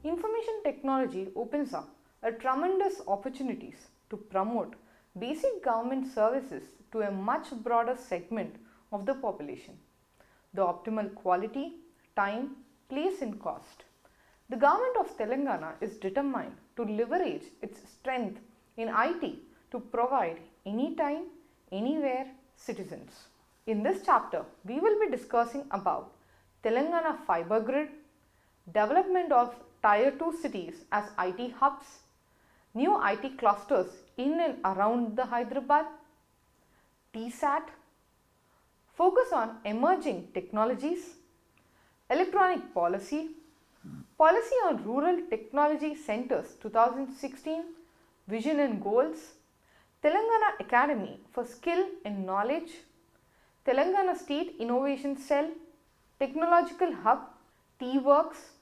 information technology opens up a tremendous opportunities to promote basic government services to a much broader segment of the population. The optimal quality, time, place and cost. The government of Telangana is determined to leverage its strength in IT to provide anytime, anywhere citizens. In this chapter, we will be discussing about Telangana fiber grid, development of Tier 2 cities as IT hubs, new IT clusters in and around the Hyderabad, 𝗧-𝗦𝗔𝗧, focus on emerging technologies, electronic policy, policy on rural technology centers 2016, vision and goals, Telangana Academy for Skill and Knowledge, Telangana State Innovation Cell, Technological Hub, T-Works,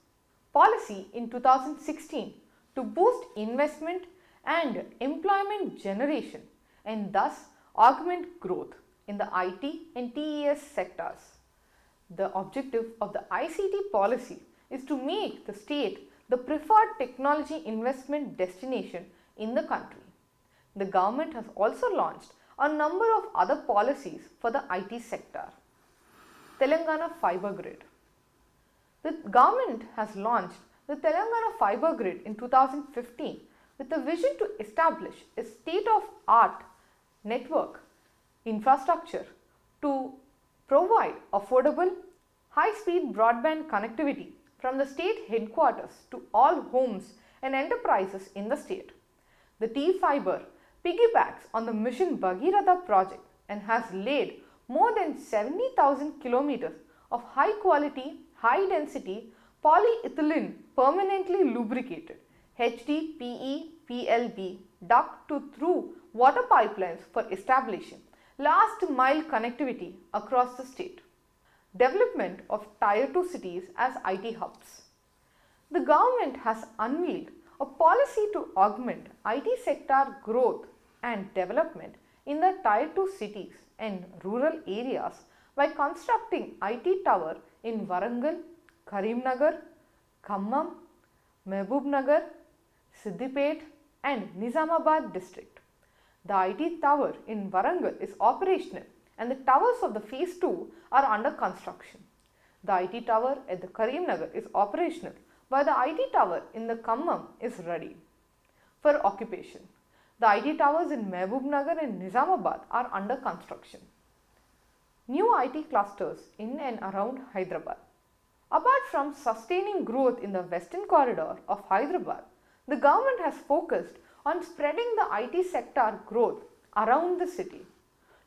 policy in 2016 to boost investment and employment generation and thus augment growth in the IT and TES sectors. The objective of the ICT policy is to make the state the preferred technology investment destination in the country. The government has also launched a number of other policies for the IT sector. Telangana Fiber Grid. The government has launched the Telangana Fiber Grid in 2015 with a vision to establish a state-of-art network infrastructure to provide affordable, high-speed broadband connectivity from the state headquarters to all homes and enterprises in the state. The T-Fiber piggybacks on the Mission Bhagirath project and has laid more than 70,000 kilometers of high-quality, high-density polyethylene permanently lubricated HDPE/PLB duct to through water pipelines for establishing last mile connectivity across the state. Development of Tier 2 cities as IT hubs. The government has unveiled a policy to augment IT sector growth and development in the Tier 2 cities and rural areas by constructing IT tower in Warangal, Karimnagar, Khammam, Mehboob-nagar, Siddipet and Nizamabad district. The IT tower in Warangal is operational and the towers of the phase 2 are under construction. The IT tower at the Karimnagar is operational while the IT tower in the Khammam is ready for occupation. The IT towers in Mehboob-nagar and Nizamabad are under construction. New IT clusters in and around Hyderabad. Apart from sustaining growth in the western corridor of Hyderabad, the government has focused on spreading the IT sector growth around the city.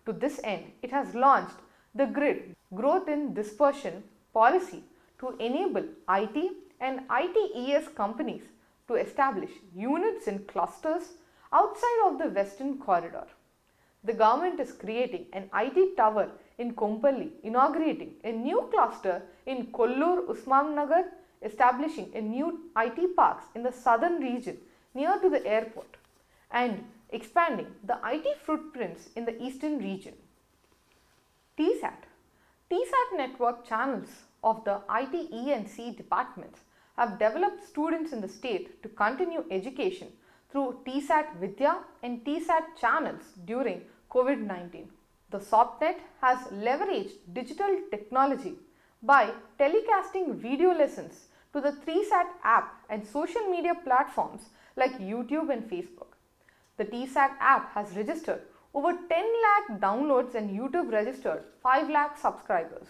To this end, it has launched the GRID Growth in Dispersion policy to enable IT and ITES companies to establish units in clusters outside of the western corridor. The government is creating an IT tower in Kompally, inaugurating a new cluster in Kollur Usman Nagar, establishing a new IT parks in the southern region near to the airport and expanding the IT footprints in the eastern region. 𝗧-𝗦𝗔𝗧. 𝗧-𝗦𝗔𝗧 network channels of the IT, E and C departments have developed students in the state to continue education through 𝗧 Vidya and 𝗧 channels during COVID-19. The SOPNet has leveraged digital technology by telecasting video lessons to the 𝗬 app and social media platforms like YouTube and Facebook. The 𝗬 app has registered over 10 lakh downloads and YouTube registered 5 lakh subscribers.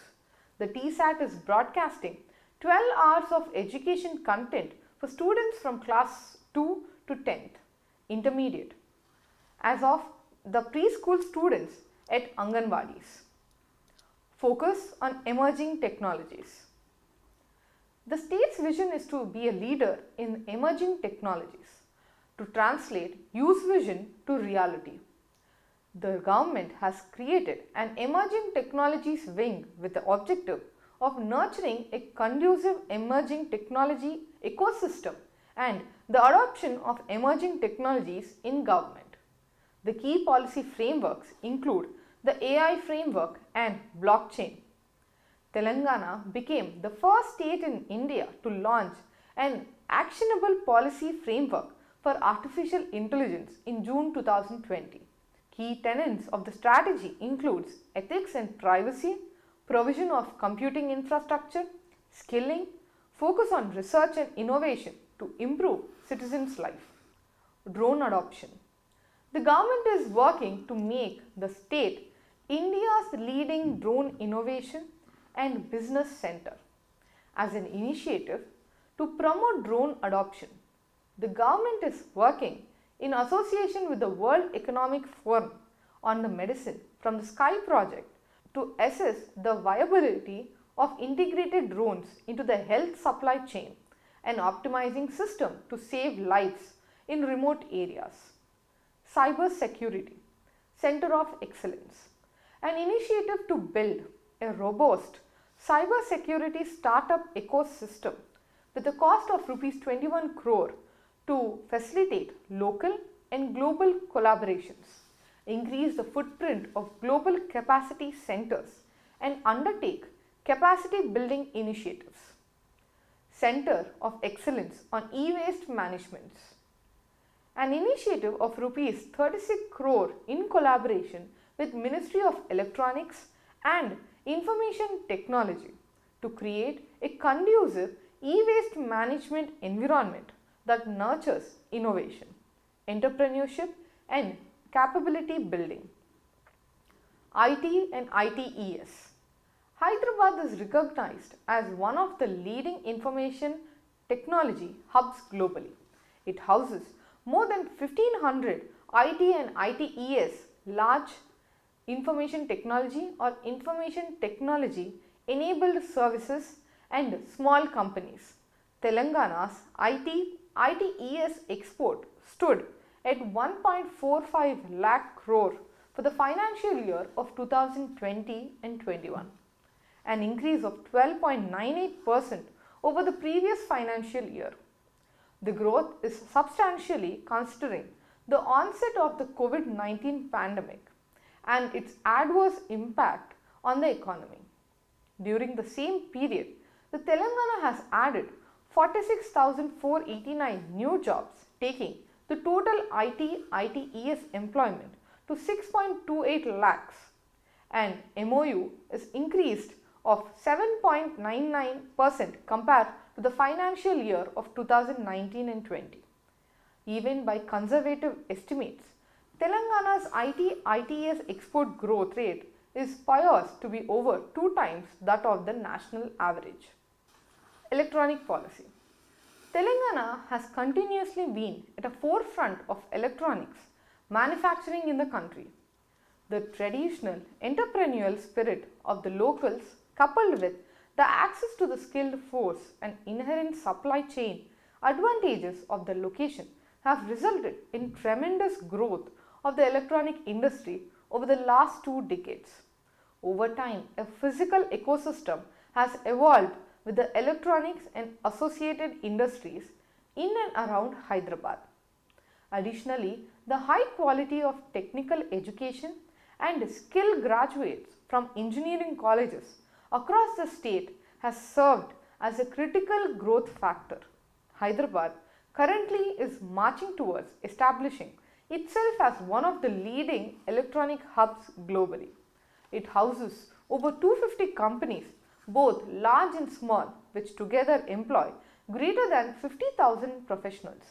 The 𝗬 is broadcasting 12 hours of education content for students from class 2 to 10th, intermediate, as of the preschool students at Anganwadis. Focus on emerging technologies. The state's vision is to be a leader in emerging technologies, to translate use vision to reality. The government has created an emerging technologies wing with the objective of nurturing a conducive emerging technology ecosystem and the adoption of emerging technologies in government. The key policy frameworks include the AI framework and blockchain. Telangana became the first state in India to launch an Actionable Policy Framework for Artificial Intelligence in June 2020. Key tenets of the strategy includes ethics and privacy, provision of computing infrastructure, skilling, focus on research and innovation to improve citizens' life. Drone adoption. The government is working to make the state India's leading drone innovation and business center. As an initiative to promote drone adoption, the government is working in association with the World Economic Forum on the Medicine from the Sky project to assess the viability of integrated drones into the health supply chain and optimizing system to save lives in remote areas. Cyber Security Center of Excellence. An initiative to build a robust cyber security startup ecosystem with a cost of Rs 21 crore to facilitate local and global collaborations, increase the footprint of global capacity centers and undertake capacity building initiatives. Center of Excellence on E-Waste Management. An initiative of Rs 36 crore in collaboration with Ministry of Electronics and Information Technology to create a conducive e-waste management environment that nurtures innovation, entrepreneurship and capability building. IT and ITES. Hyderabad is recognized as one of the leading information technology hubs globally. It houses more than 1500 IT and ITES large information technology or information technology enabled services and small companies. Telangana's ITES export stood at 1.45 lakh crore for the financial year of 2020 and 21, an increase of 12.98% over the previous financial year. The growth is substantially considering the onset of the COVID-19 pandemic and its adverse impact on the economy. During the same period, the Telangana has added 46,489 new jobs, taking the total ITES employment to 6.28 lakhs, and MOU is increased of 7.99% compared to the financial year of 2019 and 20. Even by conservative estimates, Telangana's ITES export growth rate is poised to be over 2 times that of the national average. Electronic policy. Telangana has continuously been at the forefront of electronics manufacturing in the country. The traditional entrepreneurial spirit of the locals, coupled with the access to the skilled force and inherent supply chain advantages of the location, have resulted in tremendous growth of the electronic industry over the last 2 decades. Over time, a physical ecosystem has evolved with the electronics and associated industries in and around Hyderabad. Additionally, the high quality of technical education and skilled graduates from engineering colleges across the state has served as a critical growth factor. Hyderabad currently is marching towards establishing itself as one of the leading electronic hubs globally. It houses over 250 companies, both large and small, which together employ greater than 50,000 professionals.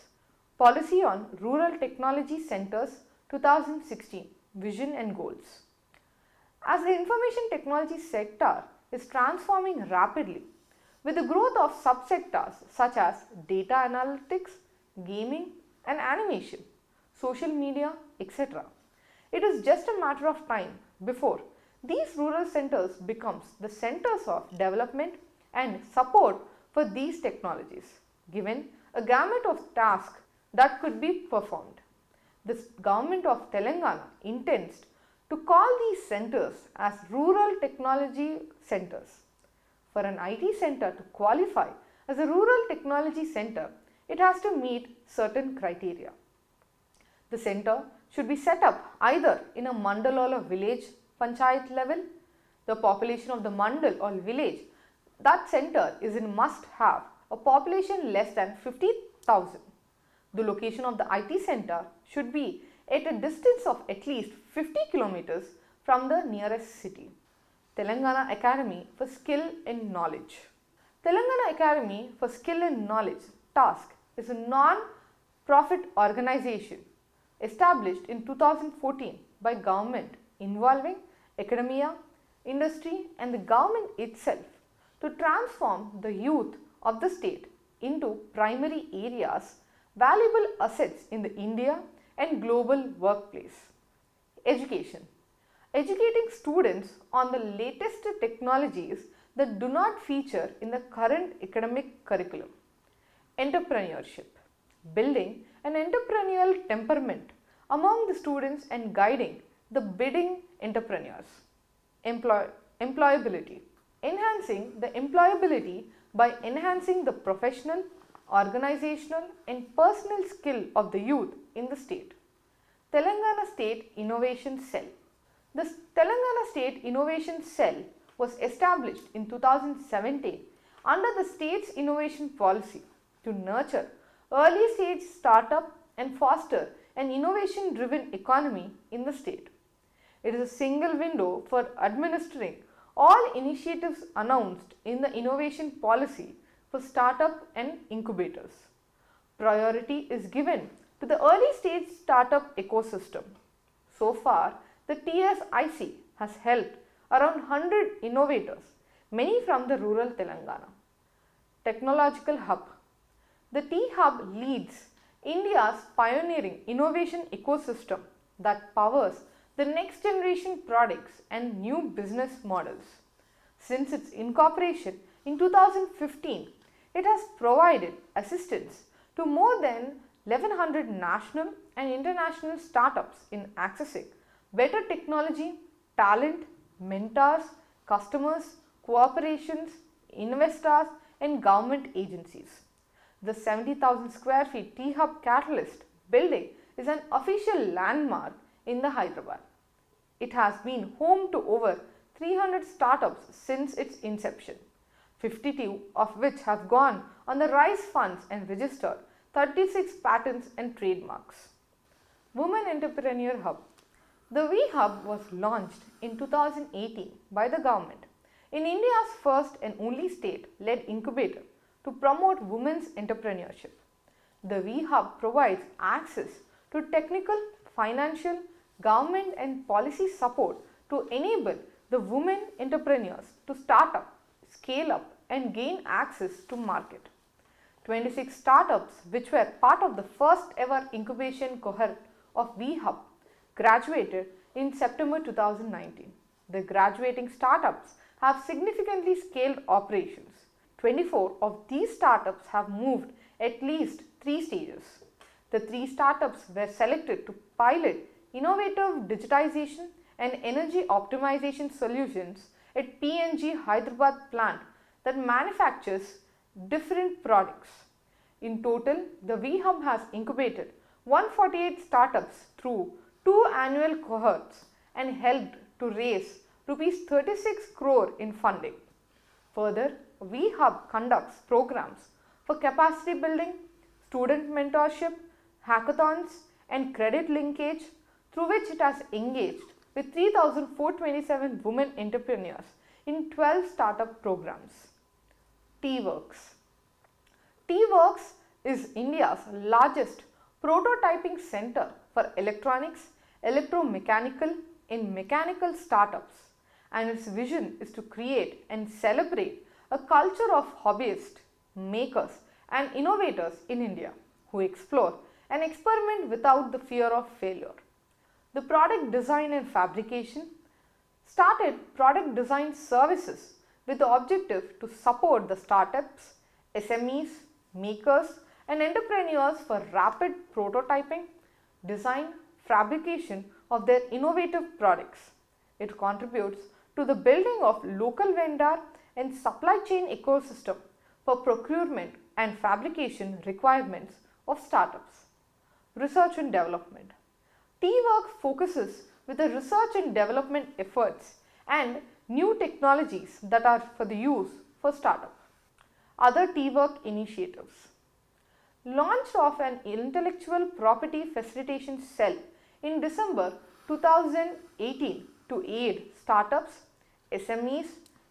Policy on Rural Technology Centers 2016 Vision and Goals. As the information technology sector is transforming rapidly with the growth of subsectors such as data analytics, gaming and animation, social media, etc., it is just a matter of time before these rural centers becomes the centers of development and support for these technologies, given a gamut of tasks that could be performed. The government of Telangana intends to call these centers as rural technology centers. For an IT center to qualify as a rural technology center, it has to meet certain criteria. The center should be set up either in a mandal or a village panchayat level. The population of the mandal or village, that center is in must have a population less than 50,000. The location of the IT center should be at a distance of at least 50 kilometers from the nearest city. Telangana Academy for Skill and Knowledge. Telangana Academy for Skill and Knowledge (TASK) is a non-profit organization established in 2014 by government involving academia, industry and the government itself to transform the youth of the state into primary areas, valuable assets in the India and global workplace. Education. Educating students on the latest technologies that do not feature in the current academic curriculum. Entrepreneurship. Building an entrepreneurial temperament among the students and guiding the budding entrepreneurs. Employability. Enhancing the employability by enhancing the professional, organizational and personal skill of the youth in the state. Telangana State Innovation Cell. The Telangana State Innovation Cell was established in 2017 under the state's innovation policy to nurture early stage startup and foster an innovation driven economy in the state. It is a single window for administering all initiatives announced in the innovation policy for startup and incubators. Priority is given to the early stage startup ecosystem. So far, the TSIC has helped around 100 innovators, many from the rural Telangana. Technological Hub. The T-Hub leads India's pioneering innovation ecosystem that powers the next generation products and new business models. Since its incorporation in 2015, it has provided assistance to more than 1100 national and international startups in accessing better technology, talent, mentors, customers, corporations, investors and government agencies. The 70,000 square feet T-Hub Catalyst building is an official landmark in the Hyderabad. It has been home to over 300 startups since its inception, 52 of which have gone on the RISE funds and registered 36 patents and trademarks. Women Entrepreneur Hub. The V-Hub was launched in 2018 by the government in India's first and only state-led incubator to promote women's entrepreneurship. The V-Hub provides access to technical, financial, government and policy support to enable the women entrepreneurs to start up, scale up and gain access to market. 26 startups which were part of the first ever incubation cohort of V-Hub graduated in September 2019. The graduating startups have significantly scaled operations. 24 of these startups have moved at least 3 stages. The 3 startups were selected to pilot innovative digitization and energy optimization solutions at PNG Hyderabad plant that manufactures different products. In total, the V-Hub has incubated 148 startups through 2 annual cohorts and helped to raise Rs 36 crore in funding. Further, V-Hub conducts programs for capacity building, student mentorship, hackathons and credit linkage through which it has engaged with 3,427 women entrepreneurs in 12 startup programs. T-Works. T-Works is India's largest prototyping center for electronics, electromechanical and mechanical startups, and its vision is to create and celebrate a culture of hobbyists, makers and innovators in India who explore and experiment without the fear of failure. The product design and fabrication started product design services with the objective to support the startups, SMEs, makers and entrepreneurs for rapid prototyping, design, fabrication of their innovative products. It contributes to the building of local vendor and supply chain ecosystem for procurement and fabrication requirements of startups. Research and development. T-Work focuses with the research and development efforts and new technologies that are for the use for startup. other teamwork initiatives. Launched of an intellectual property facilitation cell in December 2018 to aid startups, SMEs,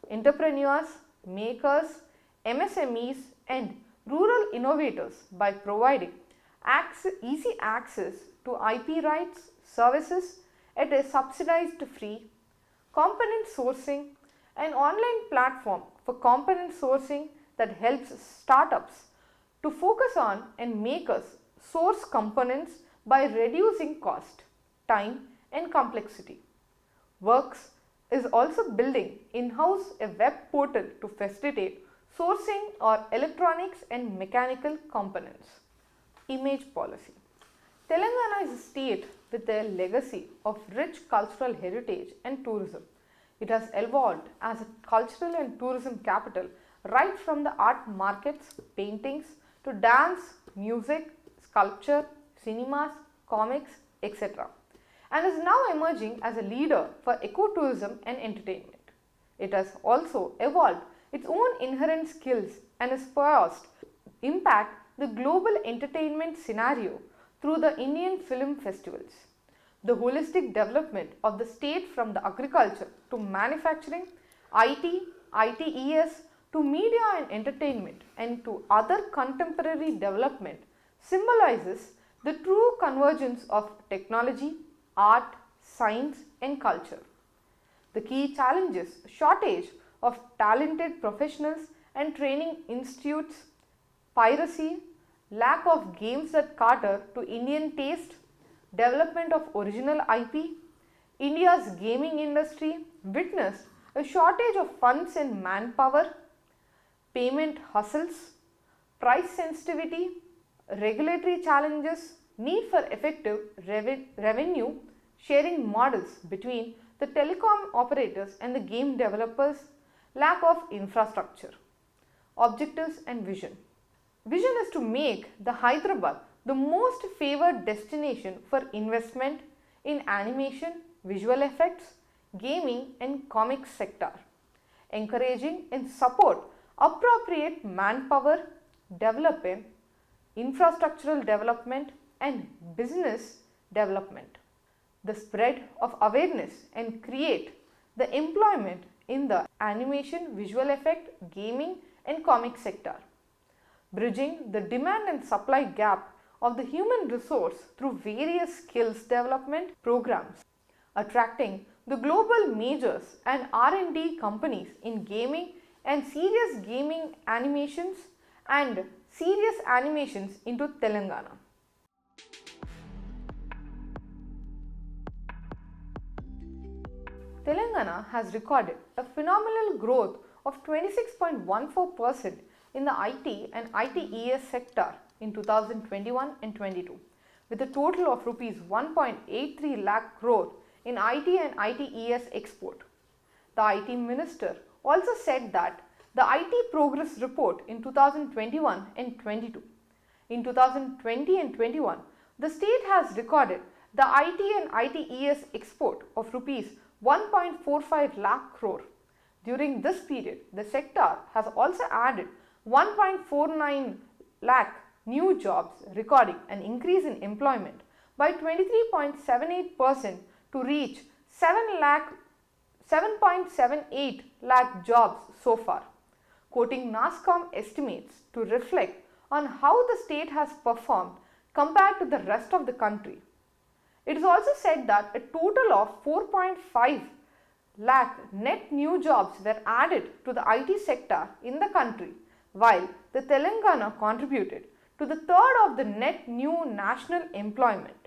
entrepreneurs, makers, MSMEs and rural innovators by providing easy access to IP rights, services at a subsidized fee, component sourcing, an online platform for component sourcing that helps startups to focus on and makers source components by reducing cost, time and complexity. Works is also building in-house a web portal to facilitate sourcing or electronics and mechanical components. Image policy. Telangana is a state with a legacy of rich cultural heritage and tourism. It has evolved as a cultural and tourism capital right from the art markets, paintings to dance, music, sculpture, cinemas, comics, etc. and is now emerging as a leader for ecotourism and entertainment. It has also evolved its own inherent skills and is poised to impact the global entertainment scenario through the Indian film festivals. The holistic development of the state from the agriculture to manufacturing, IT, ITES to media and entertainment and to other contemporary development symbolizes the true convergence of technology, art, science and culture. The key challenges: shortage of talented professionals and training institutes, piracy, lack of games that cater to Indian taste, development of original IP. India's gaming industry witnessed a shortage of funds and manpower, payment hustles, price sensitivity, regulatory challenges, need for effective revenue sharing models between the telecom operators and the game developers, lack of infrastructure. Objectives and vision. Vision is to make the Hyderabad the most favored destination for investment in animation, visual effects, gaming and comics sector, encouraging and support appropriate manpower, development, infrastructural development and business development. The spread of awareness and create the employment in the animation, visual effect, gaming and comic sector. Bridging the demand and supply gap of the human resource through various skills development programs. Attracting the global majors and R&D companies in gaming and serious gaming animations and serious animations into Telangana. Telangana has recorded a phenomenal growth of 26.14% in the IT and ITES sector in 2021 and 22, with a total of rupees 1.83 lakh crore in IT and ITES export. The IT Minister also said that the IT Progress Report in 2021 and 22. In 2020 and 21, the state has recorded the IT and ITES export of rupees 1.45 lakh crore. During this period, the sector has also added 1.49 lakh new jobs, recording an increase in employment by 23.78% to reach 7.78 lakh jobs so far. Quoting NASSCOM estimates to reflect on how the state has performed compared to the rest of the country. It is also said that a total of 4.5 lakh net new jobs were added to the IT sector in the country, while the Telangana contributed to the third of the net new national employment.